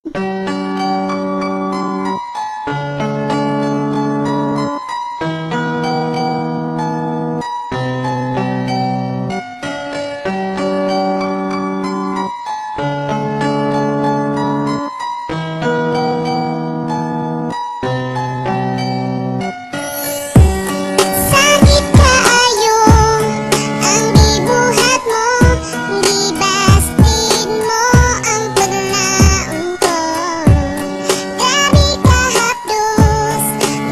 Sakit kaayo ang gibuhat mo, gibastid mo ang paglaon ko. Grabe ka hapdos,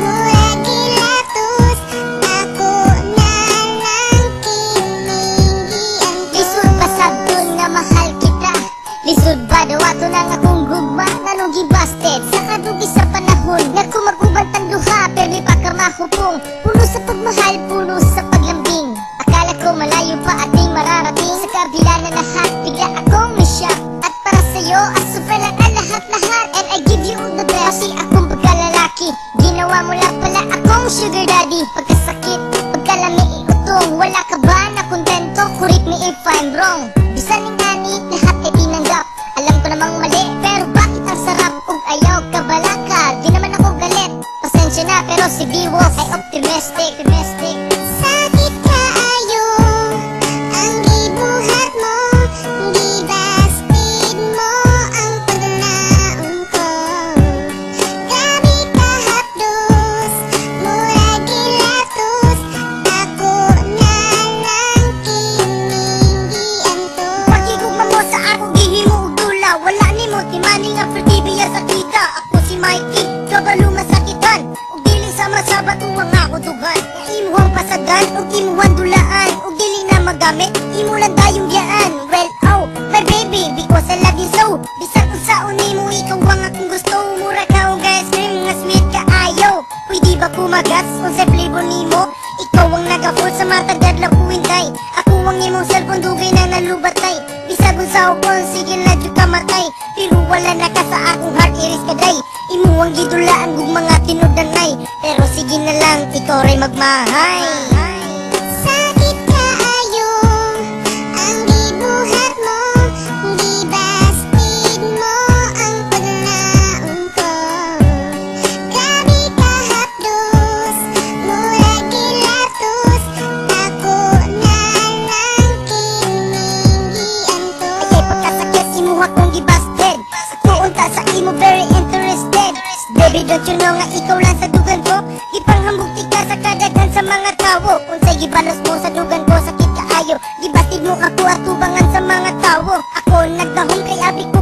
murag gilatos, ako na lang kining giangko. Lisod pa sabton nga mahal kita, lisod ba daw ato nang akong gugma, nganong gibasted sa kadugi sa panahon nga kumag-uban tan duha pero di pa ka mahupong. Puno sa pagmahal, puno sa paglambing, akala ko malayo pa ating mararating. Sa kabila na lahat, bigla akong na-shock, at para sa'yo, asupra lang ang lahat-lahat. And I give you the best, kasi akong pagkalalaki, ginawa mo lang pala akong sugar daddy. Pagkasakit, pagkalami iutong, wala ka ba na kontento? Correct me if I'm wrong, bisan ng ani, lahat ay tinanggap. Alam ko namang mali, pero bakit ang sarap? Kung ayaw ka balaka, di naman ako galit. Pasensya na, pero si B-Wolf ay optimistic. Sakit kaayo ang gibuhat mo, gibastid mo ang paglaon ko. Grabe ka hapdos, murag gilatos, ako na lang kining giangko. Pakigugma mo sa akong gihimo ug dula, wala nimo timani nga pertibiya sa kita. Ako si Mikey, kabalo masakitan, ug dili sama sa bato ang ako dugan. Imuhang pasagan ug imuhang dulaan, ug dili na magamit, imo lang dayong giyaan. Well, oh, my baby, because I love you so. Bisag kung saon nimo ikaw ang akong gusto, mura ka og ice cream nga sweet kaayo. Pwede ba kumagas kung sa flavor nimo? Ikaw ang naka-full sa matagad lang kuwintay, ako ang imong cellphone dugay na nalubatay. Bisag kung sa ukon, sige na dyan ka matay, pero wala na ka sa akong heart, iris kaday. Imo ang gidulaan kung mga tinudanay, pero sige na lang, ikaw ray magmahay. Sakit kaayo ang gibuhat mo, gibastid mo ang paglaon ko. Grabe ka hapdos, murag gilatos, ako na lang kining giangko. Ayay pagkasakit imuha kong gibasted, ako unta sa imo very interested. Baby, don't you know nga ikaw lang sa dugan ko, ipanghambugti ka sa kadagan sa mga tawo. Unsay gibalos mo sa dugan ko, sakit kaayo, gibastid mo ako at tubangan sa mga tawo. Ako nagdahom kay abi ko